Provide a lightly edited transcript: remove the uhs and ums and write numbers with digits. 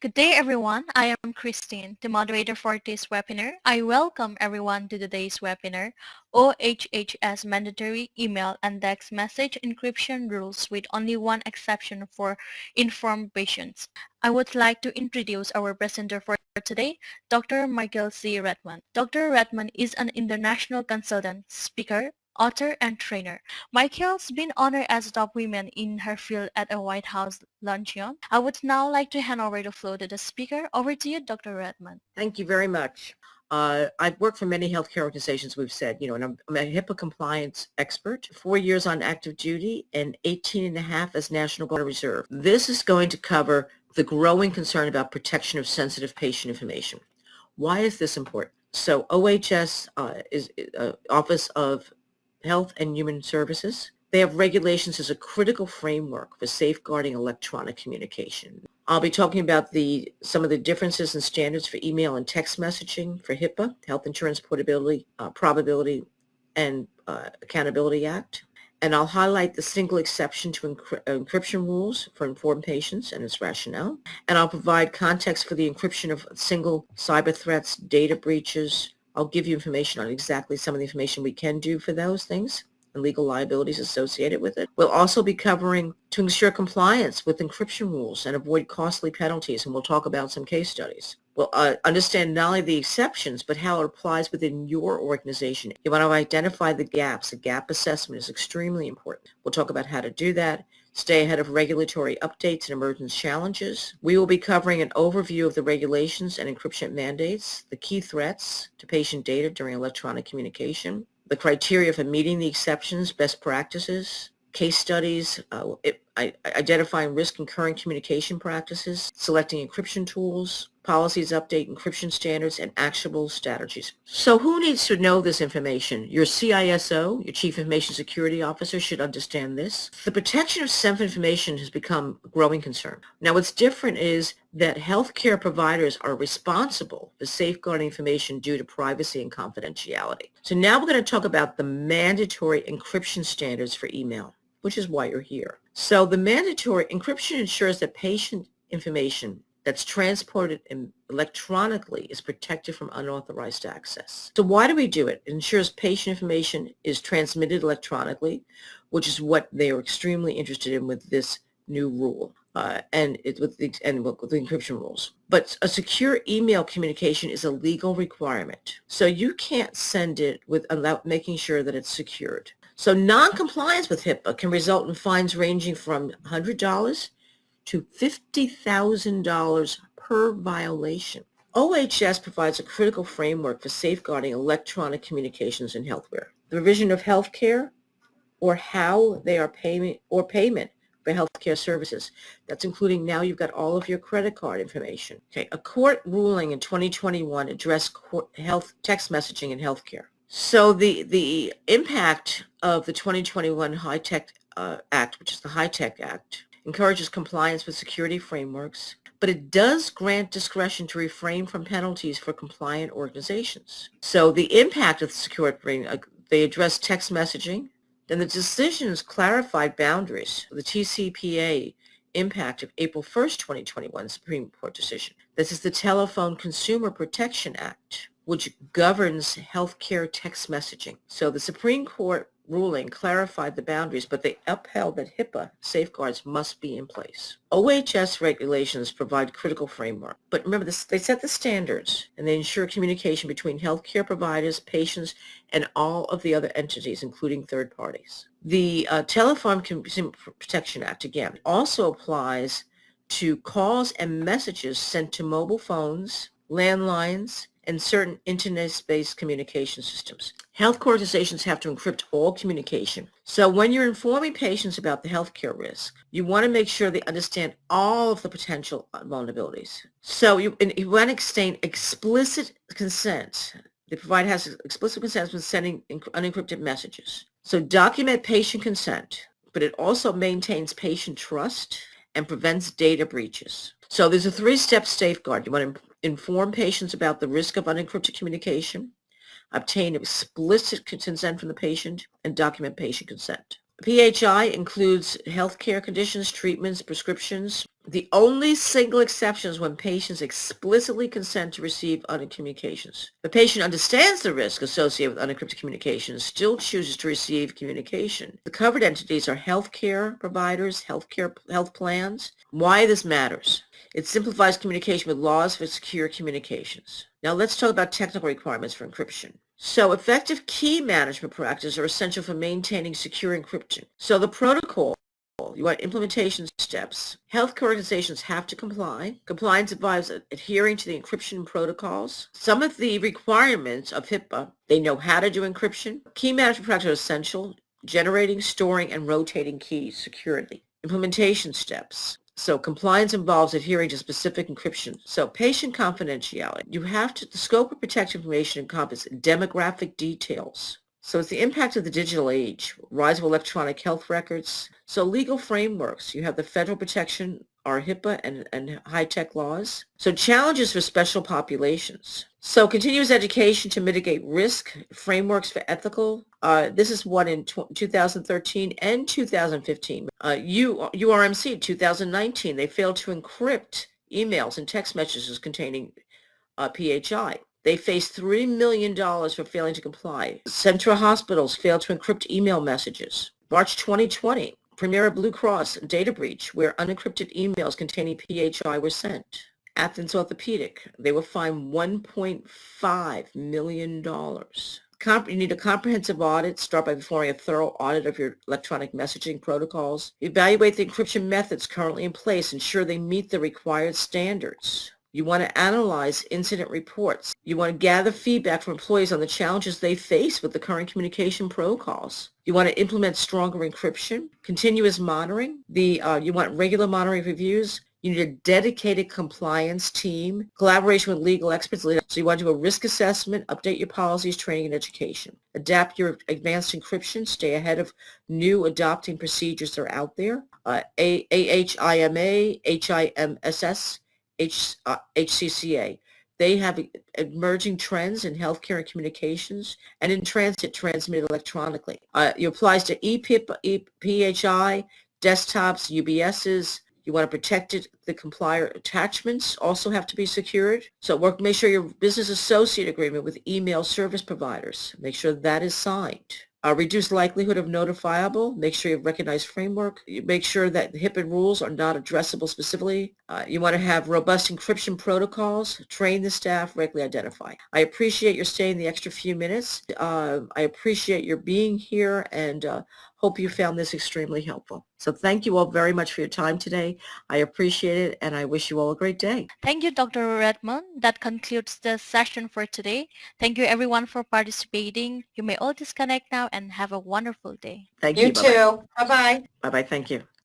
Good day, everyone. I am Christine, the moderator for this webinar. I welcome everyone to today's webinar, OHHS Mandatory Email and Text Message Encryption Rules with only one exception for informed patients. I would like to introduce our presenter for today, Dr. Michael C. Redmond. Dr. Redmond is an international consultant, speaker, author, and trainer. Michael's been honored as top woman in her field at a White House luncheon. I would now like to hand over the floor to the speaker. Over to you, Dr. Redmond. Thank you very much. I've worked for many healthcare organizations, we've said, and I'm a HIPAA compliance expert, 4 years on active duty and 18 and a half as National Guard Reserve. This is going to cover the growing concern about protection of sensitive patient information. Why is this important? So OHS is Office of Health and Human Services. They have regulations as a critical framework for safeguarding electronic communication. I'll be talking about some of the differences in standards for email and text messaging for HIPAA, Health Insurance Portability, Probability, and Accountability Act. And I'll highlight the single exception to encryption rules for informed patients and its rationale. And I'll provide context for the encryption of single cyber threats, data breaches. I'll give you information on exactly some of the information we can do for those things and legal liabilities associated with it. We'll also be covering to ensure compliance with encryption rules and avoid costly penalties, and we'll talk about some case studies. We'll understand not only the exceptions, but how it applies within your organization. You want to identify the gaps. A gap assessment is extremely important. We'll talk about how to do that. Stay ahead of regulatory updates and emergence challenges. We will be covering an overview of the regulations and encryption mandates, the key threats to patient data during electronic communication, the criteria for meeting the exceptions, best practices, case studies, identifying risk and current communication practices, selecting encryption tools, policies update encryption standards, and actionable strategies. So who needs to know this information? Your CISO, your Chief Information Security Officer, should understand this. The protection of sensitive information has become a growing concern. Now what's different is that healthcare providers are responsible for safeguarding information due to privacy and confidentiality. So now we're going to talk about the mandatory encryption standards for email, which is why you're here. So the mandatory encryption ensures that patient information that's transported electronically is protected from unauthorized access. So why do we do it? It ensures patient information is transmitted electronically, which is what they are extremely interested in with this new rule. And with the encryption rules. But a secure email communication is a legal requirement. So you can't send it without making sure that it's secured. So non-compliance with HIPAA can result in fines ranging from $100 to $50,000 per violation. OHS provides a critical framework for safeguarding electronic communications in healthcare. The provision of healthcare or how they are payment for healthcare services. That's including now you've got all of your credit card information. Okay, a court ruling in 2021 addressed health text messaging in healthcare. So the impact of the 2021 HITECH Act, which is the HITECH Act, encourages compliance with security frameworks, but it does grant discretion to refrain from penalties for compliant organizations. So the impact of the security framework, they address text messaging. Then the decisions clarified boundaries of the TCPA impact of April 1st, 2021 Supreme Court decision. This is the Telephone Consumer Protection Act, which governs healthcare text messaging. So the Supreme Court ruling clarified the boundaries, but they upheld that HIPAA safeguards must be in place. OHS regulations provide critical framework, but remember this, they set the standards and they ensure communication between healthcare providers, patients, and all of the other entities, including third parties. The Telephone Consumer Protection Act, again, also applies to calls and messages sent to mobile phones, landlines, and certain internet-based communication systems. Health organizations have to encrypt all communication. So when you're informing patients about the healthcare risk, you want to make sure they understand all of the potential vulnerabilities. So you want to extend explicit consent. The provider has explicit consent when sending unencrypted messages. So document patient consent, but it also maintains patient trust and prevents data breaches. So there's a three-step safeguard. You want to inform patients about the risk of unencrypted communication, obtain explicit consent from the patient, and document patient consent. PHI includes healthcare conditions, treatments, prescriptions. The only single exception is when patients explicitly consent to receive unencrypted communications. The patient understands the risk associated with unencrypted communications, still chooses to receive communication. The covered entities are healthcare providers, health plans. Why this matters? It simplifies communication with laws for secure communications. Now let's talk about technical requirements for encryption. So effective key management practices are essential for maintaining secure encryption. So the protocol, you want implementation steps. Healthcare organizations have to comply. Compliance involves adhering to the encryption protocols. Some of the requirements of HIPAA, they know how to do encryption. Key management practices are essential, generating, storing, and rotating keys securely. Implementation steps. So compliance involves adhering to specific encryption. So patient confidentiality. The scope of protected information encompasses demographic details. So it's the impact of the digital age, rise of electronic health records. So legal frameworks. You have the federal protection, our HIPAA and high-tech laws. So challenges for special populations. So continuous education to mitigate risk, frameworks for ethical. This is one in 2013 and 2015. URMC 2019, they failed to encrypt emails and text messages containing PHI. They faced $3 million for failing to comply. Central hospitals failed to encrypt email messages. March 2020, Premier Blue Cross data breach where unencrypted emails containing PHI were sent. Athens Orthopedic, they were fined $1.5 million. You need a comprehensive audit. Start by performing a thorough audit of your electronic messaging protocols. Evaluate the encryption methods currently in place. Ensure they meet the required standards. You want to analyze incident reports. You want to gather feedback from employees on the challenges they face with the current communication protocols. You want to implement stronger encryption, continuous monitoring. You want regular monitoring reviews. You need a dedicated compliance team, collaboration with legal experts. So you want to do a risk assessment, update your policies, training, and education. Adapt your advanced encryption. Stay ahead of new adopting procedures that are out there. AHIMA, HIMSS, HCCA. They have emerging trends in healthcare and communications and in transit transmitted electronically. It applies to ePIP, PHI, desktops, UBSs. You want to protect it. The complier attachments also have to be secured. So make sure your business associate agreement with email service providers. Make sure that is signed. Reduce likelihood of notifiable. Make sure you have recognized framework. You make sure that the HIPAA rules are not addressable specifically. You want to have robust encryption protocols. Train the staff. Regularly identify. I appreciate your staying the extra few minutes. I appreciate your being here and hope you found this extremely helpful. So thank you all very much for your time today. I appreciate it and I wish you all a great day. Thank you, Dr. Redmond. That concludes the session for today. Thank you everyone for participating. You may all disconnect now and have a wonderful day. Thank You you. Bye-bye. too. Bye-bye. Bye-bye. Thank you.